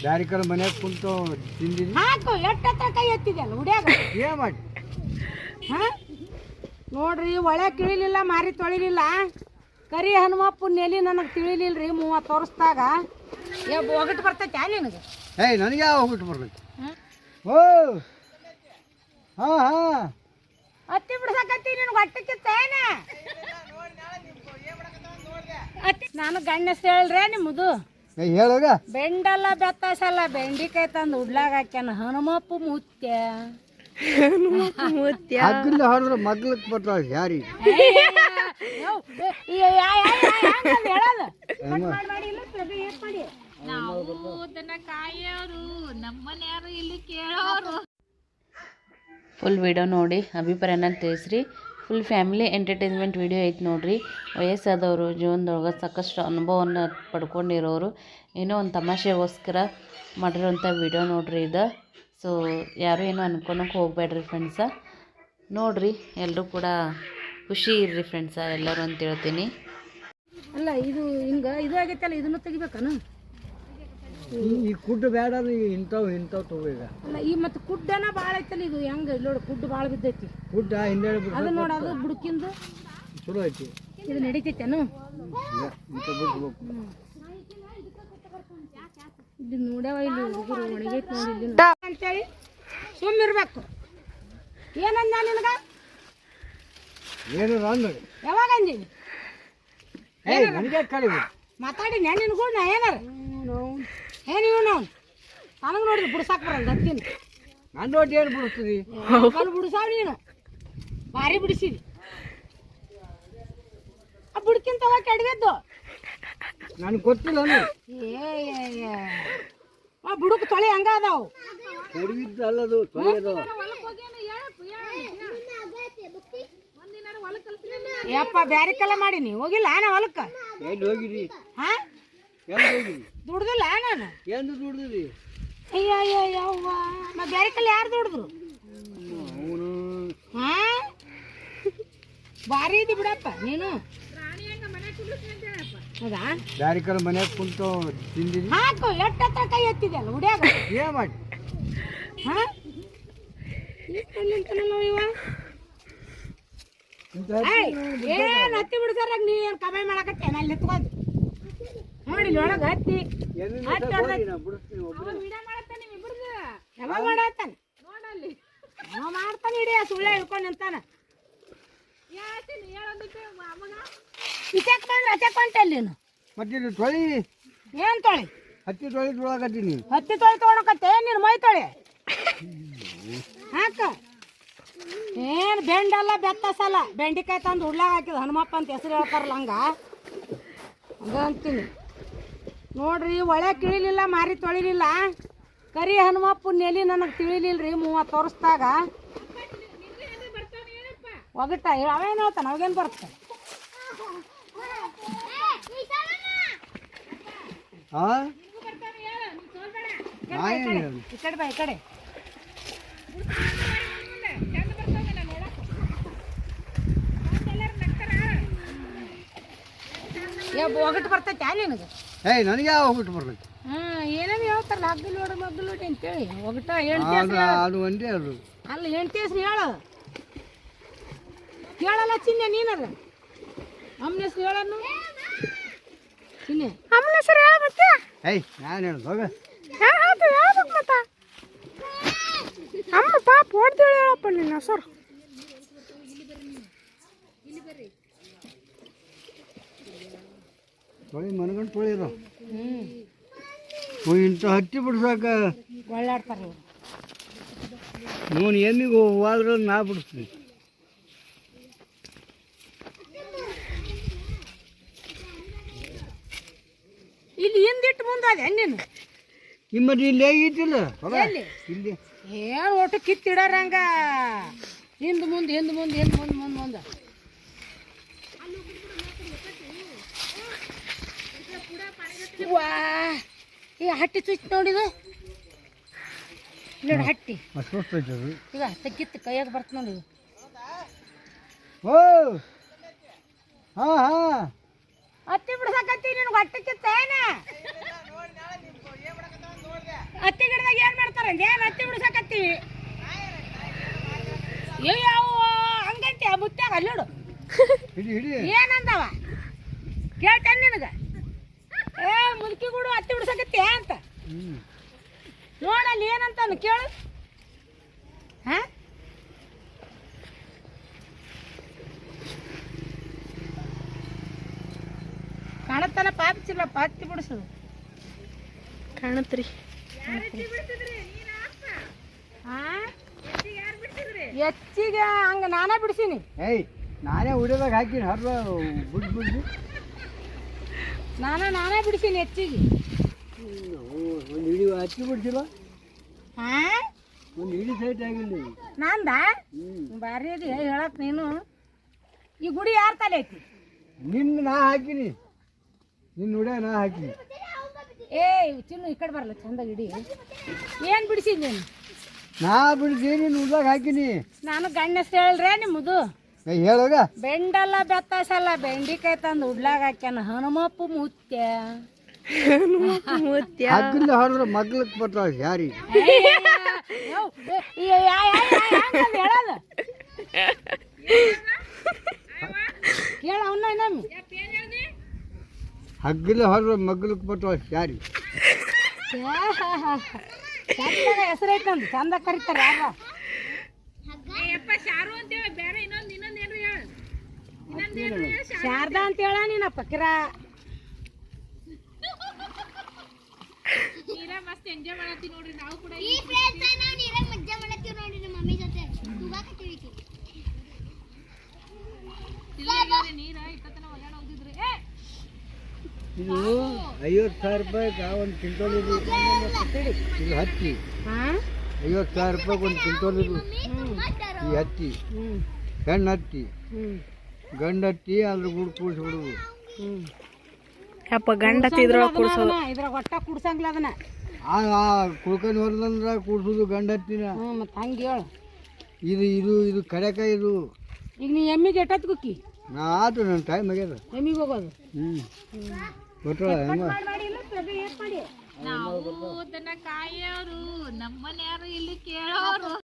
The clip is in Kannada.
ಬ್ಯಾರಿ ಕಡೆ ಮನ್ಯಾಗ ಕುಂತು ತಿಂದಿನಿ. ಹಾಕು ಎಟ್ಟತ್ರ ಕೈ ಎತ್ತಿದೆಲ್ಲ ಹುಡ್ಯಾಗ ಏನ್ ಮಾಡಿ ನೋಡ್ರಿ ಒಳೆ ಕಿಳಿಲಿಲ್ಲ ಮಾರಿ ತೊಳಿಲಿಲ್ಲ ಕರಿ ಹನುಮಪ್ಪನ ನೆಲಿ ನನಗೆ ತಿಳಿಲಿಲ್ರಿ 30 ವರ್ಷದಾಗ ಒಗಟ್ಟು ಬರ್ತೈತಿ ನಿನಗೆ ಏಯ್ ನನಗೆ ಯಾವ ಹೋಗ್ಬಿಟ್ಟು ಬರ್ತೈತಿ ಓ ಹಾ ಹಾ ಹತ್ತಿ ಬಿಡ್ಸಕತ್ತಿ ನಿನಗೆ ಹೊಟ್ಟೆಕಿತ್ತೇನ ನಾನು ಗಣ್ಣಸ್ ಹೇಳ್ರೆ ನಿಮ್ಮದು ಹೇಳೋಗ ಬೆಂಡಲ್ಲ ಬೆತ್ತಾಸಲ್ಲ ಬೆಂಡಿಕಾಯಿ ತಂದು ಉಡ್ಲಾಗ ಹಾಕ್ಯಾನ ಹನುಮಪ್ಪ ಮುತ್ಯ ಹಗ್ಗಲ್ಲ ಹೊಡೆದ್ರೆ ಮಗ್ಲಕ್ಕೆ ಬರ್ತಾವ ಯಾರಿ ಫುಲ್ ವಿಡಿಯೋ ನೋಡಿ ಅಭಿಪ್ರಾಯನ ತಿಳಿಸ್ರಿ. ಫುಲ್ ಫ್ಯಾಮಿಲಿ ಎಂಟರ್ಟೈನ್ಮೆಂಟ್ ವಿಡಿಯೋ ಐತೆ ನೋಡಿರಿ. ವಯಸ್ಸಾದವರು ಜೀವನದೊಳಗೆ ಸಾಕಷ್ಟು ಅನುಭವವನ್ನು ಪಡ್ಕೊಂಡಿರೋರು ಏನೋ ಒಂದು ತಮಾಷೆಗೋಸ್ಕರ ಮಾಡಿರೋಂಥ ವಿಡಿಯೋ ನೋಡಿರಿ ಇದು. ಸೊ ಯಾರು ಏನೋ ಅನ್ಕೊಳಕ್ಕೆ ಹೋಗ್ಬೇಡ್ರಿ ಫ್ರೆಂಡ್ಸ. ನೋಡಿರಿ ಎಲ್ಲರೂ ಕೂಡ ಖುಷಿ ಇರ್ರಿ ಫ್ರೆಂಡ್ಸ ಎಲ್ಲರೂ ಅಂತ ಹೇಳ್ತೀನಿ. ಅಲ್ಲ ಇದು ಹಿಂಗೆ ಇದು ಆಗೈತಲ್ಲ ಇದನ್ನು ತೆಗಿಬೇಕನ ಈ ಕುಡ್ಡು ಬೇಡ ಇಂಥವು ತಗೋ ಈಗ. ಅಲ್ಲ ಈ ಮತ್ತು ಕುಡ್ಡನ ಭಾಳ ಐತಲ್ಲ ಇದು ಹೆಂಗೆ ನೋಡಿ ಕುಡ್ಡು ಭಾಳ ಬಿದ್ದೈತಿ ಕುಡ್ಡ ಹಿಂದೆ ಅದು ನೋಡಿ ಅದು ಬುಡಕಿಂದು ಚಲೋ ಐತಿ ಇದು ನಡೀತೈತೇನು ಇಲ್ಲಿ ನೋಡ್ಯಾವ ಇಲ್ಲಿ ಹುಡುಗರು ಒಣಗೈತಿ ನೋಡಿ ಇಲ್ಲಿ ಅಂತೇಳಿ ಸುಮ್ಮಿರ್ಬೇಕು. ಏನಂದ ನಿನಗ ಏನು ಅಂದ ಯಾವಾಗ ಅಂದೀನಿ ನನಗೆ ಕಳಿ ಮಾತಾಡಿ ನಿನಗೂ ನಾ ಏನಾರ ಏನು ಇವ್ ನಾವು ನನಗೆ ನೋಡಿದ್ರಿ ಬಿಡ್ಸಾಕ್ ಬರಲ್ಲ ಹತ್ತಿನ ನಾನು ನೋಡಿ ಏನು ಬಿಡಿಸ್ತೀವಿ ಬಿಡಿಸಾವ್ ನೀನು ಭಾರಿ ಬಿಡಿಸಿದಿ ಆ ಬುಡ್ಕಿನ್ ತಗೋಕೆ ಅಡ್ಗೆದ್ದು ನನಗೆ ಗೊತ್ತಿಲ್ಲ ಆ ಬುಡಕ್ ತೊಳೆ ಹಂಗ ಅದಾವು ಕಡಿವಿದ್ದು ಅಲ್ಲದು ತೊಳೆಯೋದು. ಯಪ್ಪ ಬ್ಯಾರಿ ಕಲ್ಲ ಮಾಡೀನಿ ಹೋಗಿಲ್ಲ ನಾ ಹೊಲಕ್ಕ ಎಲ್ಲಿ ಹೋಗಿರಿ ಹಾ ಎಲ್ಲಿ ಹೋಗಿರಿ ದುಡ್ದಿಲ್ಲ ನಾನು ಎಂದು ದುಡ್ದಿರಿ ಅಯ್ಯ ಅಯ್ಯ ಯವ್ವ ನಾ ಬ್ಯಾರಿ ಕಲ್ಲ ಯಾರು ದುಡ್ದ್ರು ಅವನು ಹಾ ಭಾರಿ ಇದಿ ಬಿಡಪ್ಪ ನೀನು ಹೌದಾ ಬ್ಯಾರಿ ಕಡೆ ಮನ್ಯಾಗ ಕುಂತು ತಿಂದಿನಿ. ಹಾಕು ಎಟ್ಟತ್ರ ಕೈ ಎತ್ತಿದೆಲ್ಲ ಹುಡ್ಯಾಗ ಏನ್ ಮಾಡಿ ಹಾ ಇವ ಏನ್ ಹತ್ತಿ ಬಿಡ್ಸಾರಾಗ ನೀ ಏನ್ ಕಮಾಯಿ ಮಾಡಕತ್ತೆ ಅಲ್ಲಿ ನಿತ್ಕೊಂಡು ನೋಡಿ ಇಲ್ಲಿ ಒಳಗೆ ಹತ್ತಿ ಯಾವಾಗ ಮಾಡತ್ತಾನೆ ಅವ ಮಾಡ್ತಾನೆ ಇಡೀ ಸುಳ್ಳ ಹಿಡ್ಕೊಂಡು ನಿಂತಾನ ಇಚಕ್ ಬಂದ್ರೆ ಅಚಕೊಂಟಲ್ಲಿ ನೀನು ಮತ್ತೆ ಇದು ತೊಳಿ ಏನ್ ತೊಳಿ ಹತ್ತಿ ತೊಳಿ ತೊಳಕತ್ತೀನಿ ಹತ್ತಿ ತೊಳಿ ತೊಗೊಳಕತ್ತೆ ನೀನು ಮೈ ತೊಳಿ ಹಾಕ ಏನು ಬೆಂಡಲ್ಲ ಬೆತ್ತಸಲ್ಲ ಬೆಂಡಿಕಾಯಿ ತಂದು ಉಡ್ಲಾಗ ಹಾಕಿದ ಹನುಮಪ್ಪ ಅಂತ ಹೆಸರು ಹೇಳ್ತಾರಲ್ಲ ಹಂಗ ಅಂತೀನಿ ನೋಡ್ರಿ ಒಳೆ ಕಿಳಿಲಿಲ್ಲ ಮಾರಿ ತೊಳಿಲಿಲ್ಲ ಕರಿ ಹನುಮಪ್ಪನ ನೆಲಿ ನನಗೆ ತಿಳಿಲಿಲ್ರಿ 30 ವರ್ಷದಾಗ ಒಗಟ ಅವೇನು ಹೇಳ್ತಾನೆ ಅವಾಗೇನು ಬರುತ್ತೆ ಈ ಕಡೆ ಬಾ ಈ ಕಡೆ ಒಗಟ್ಟು ಬರ್ತೈತೆ ನಿನಗೆ ನನಗೆ ಯಾವ ಹೋಗ್ಬಿಟ್ಟು ಬರ್ತೈತಿ ಏನೇನು ಹೇಳ್ತಾರಲ್ಲ ಹಗ್ಗಲ್ ನೋಡು ಮಗ್ಗಲ್ ನೋಡಿ ಅಂತೇಳಿ ಒಗಟ ಅದು ಒಂದೇ ಅದು ಅಲ್ಲ ಹೆಂಡತಿ ಹೆಸ್ರು ಹೇಳು ಹೇಳಲ್ಲ ಚಿನ್ನೆ ನೀನಲ್ಲ ಅಮ್ಮನ ಹೆಸ್ರು ಹೇಳನ್ನು ಚಿನ್ನೆ ಅಮ್ಮನ ಹೆಸ್ರು ಹೇಳ ಮತ್ತೆ ನಾನು ಹೇಳೋದು ಹೋಗ ಹೇಳ್ಬೇಕು ಮತ್ತ ಅಮ್ಮ ಪಾಪ ಓಡ್ತೇಳಿ ಹೇಳಪ್ಪ ನಿನ್ನ ಹೆಸರು ತೊಳಿ ಮನ್ಗಂಡು ತೊಳಿರೋ ಇಂಥ ಹತ್ತಿ ಬಿಡ್ಸಾಕ ಒಳ್ಳಾಡ್ತಾರೆ ನೋನ್ ಎಮ್ಮಿಗೆ ಹೋದ್ರೆ ನಾ ಬಿಡಿಸ್ತೀನಿ ಇಲ್ಲಿ ಹಿಂದಿಟ್ಟು ಮುಂದೆ ಅದೇ ನೀನು ನಿಮ್ಮದು ಇಲ್ಲಿ ಹೇಗಿತ್ತಿಲ್ಲ ಇಲ್ಲಿ ಏನು ಒಟ್ಟು ಕಿತ್ತಿಡೋರಂಗ ಹಿಂದೆ ಮುಂದೆ ಹಿಂದೆ ಮುಂದೆ ಹಿಂದೆ ಮುಂದೆ ಮುಂದೆ ಮುಂದೆ ವಾ ಈ ಹಟ್ಟಿ ಚುಚ್ಚಿ ನೋಡಿದು ನೋಡಿ ಹಟ್ಟಿ ಈಗ ತೆಗಿತ್ತು ಕೈಯಾಗ ಬರ್ತ ನೋಡಿ ಓ ಹಾ ಹಾ ಹತ್ತಿ ಬಿಡ್ಸಕತ್ತಿ ನಿನಗೆ ಹೊಟ್ಟೆ ಕಿತ್ತೇನ ಅಲ್ಲಿಡು ಹಿಡಿ ಹಿಡಿ ಏನಂದವ ಕೇಳ್ತಾನೆ ನಿನಗ ಏ ಮುದುಕಿ ಗುಡು ಹತ್ತಿ ಬಿಡ್ಸಕತ್ತಿ ಅಂತ ನೋಡಲ್ಲಿ ಏನಂತಾನು ಕೇಳು ಹಾ ಕಾಣತ್ತಾನ ಪಾಪಿಸಿಲ್ಲ ಹತ್ತಿ ಬಿಡಿಸೋದು ಕಾಣತ್ರಿ ಹೆಚ್ಚಿಗೆ ಹಂಗ ನಾನೇ ಬಿಡಿಸೀನಿ ಏಯ್ ನಾನೇ ಉಡಿದಾಗ ಹಾಕಿನಿ ಹರ್ರ ಬಿಡ್ಬಿಡ್ದು ನಾನೇ ಬಿಡಿಸೀನಿ ಹೆಚ್ಚಿಗೆ ಒಂದು ಹಿಡಿ ಹಚ್ಚಿ ಬಿಡ್ತಿಲ್ಲ ಹಾ ಒಂದು ಹಿಡಿ ಸೈಟ್ ಆಗಿಲ್ಲ ನಂದ ಭಾರಿ ಅದಿ ಹೇಳಕ್ ನೀನು ಈ ಗುಡಿ ಯಾರ ತಲೆ ಐತಿ ನಿನ್ನ ನಾ ಹಾಕಿನಿ ನಿನ್ನ ಉಡ್ಯಾಗ ನಾ ಹಾಕಿನಿ ಏ ಚಿನ್ನು ಈ ಕಡೆ ಬರಲ್ಲ ಚಂದ ಇಡಿ ಏನು ಬಿಡಿಸಿದ್ ನೀನು ನಾ ಬಿಡ್ತೀನಿ ನಿನ್ನ ಉಡ್ದಾಗ ಹಾಕಿನಿ ನಾನು ಗಣ್ಯಸ್ ಹೇಳ್ರೆ ನಿಮ್ಮದು ಹೇಳೋಗ ಬೆಂಡಲ್ಲ ಬೆತ್ತಾಸಲ್ಲ ಬೆಂಡಿಕಾಯಿ ತಂದು ಉಡ್ಲಾಗ ಹಾಕ್ಯಾನ ಹನುಮಪ್ಪ ಮುತ್ಯ ಹಾಕಿಂದ ಹೊರದ್ರೆ ಮಗ್ಲಕ್ಕೆ ಬರ್ತಾವ ಯಾರಿ ಹೇಳಲ್ಲ ಕೇಳ ಅವನ್ನ ಇನ್ನೊಮ್ಮೆ ಹಗ್ಗಿಲ್ಲ ಹೊರದ್ರೆ ಮಗ್ಲಕ್ಕೆ ಬರ್ತಾವ ಯಾರಿ ಚಂದಾಗ ಹೆಸರೈತೆ ನಂದು ಚಂದ ಕರೀತಾರೆ ಯಾರ ಶಾರದಾ ಅಂತ ಹೇಳ ನೀನ ಪಕ್ಕಿರ ಮಸ್ತ್ ಎಂಜಾಯ್ ಮಾಡತ್ತೀವಿ ನೋಡ್ರಿ ನಾವು ಕೂಡ ಈ ಫ್ರೆಂಡ್ಸ್ ನಾವು ನೀರಾಗ ಮಜ್ಜಾ ಮಾಡತ್ತೀವಿ ನೋಡ್ರಿ ನಮ್ಮ ಮಮ್ಮಿ ಜೊತೆ ತೂಗಾಕ ತಿಳಿತೀವಿ ನೀರ ಇಪ್ಪತ್ತನ ಒಳ್ಳೆ ಹೋಗಿದ್ರಿ ಇದು 50,000 ರೂಪಾಯಿಗೆ ಒಂದು ಕ್ವಿಂಟಲ್ ಇದು ಇದು ಹತ್ತಿ 50,000 ರೂಪಾಯಿಗೆ ಒಂದು ಕ್ವಿಂಟಲ್ ಇದು ಈ ಹತ್ತಿ ಹೆಣ್ಣು ಹತ್ತಿ ಗಂಡು ಹತ್ತಿ ಅದ್ರ ಗುಡ್ ಕೂಡಿಸ್ಬಿಡುದು ಯಪ್ಪ ಗಂಡ ಇದ್ರೊಳಗೆ ಕೂಡ್ಸೋದು ಇದ್ರಾಗ ಒಟ್ಟ ಕುಡ್ಸಂಗಿಲ್ಲ ಅದನ್ನ ಕುಳ್ಕೊಂಡು ಹೊರದಂದ್ರೆ ಕೂಡ್ಸೋದು ಗಂಡು ಹತ್ತಿನ ಮತ್ತೆ ಹಂಗೆ ಹೇಳು ಇದು ಕಡೆಕ ಇದು ಈಗ ನೀ ಎಮ್ಮಿಗೆ ಎಟ್ಟತ್ ಕುಕ್ಕಿ ನಾ ಆತು ನನ್ನ ಟೈಮ್ ಆಗ್ಯದ ಎಮ್ಮಿಗೆ ಹೋಗೋದು ಗೊತ್ತಲ್ಲ ಹೆಂಗ ಮಾಡಿ ಇಲ್ಲ ಏಟ್ ಮಾಡಿ ನಾವು ದನ ಕಾಯೋರು ನಮ್ಮನೆ ಯಾರು ಇಲ್ಲಿ ಕೇಳೋರು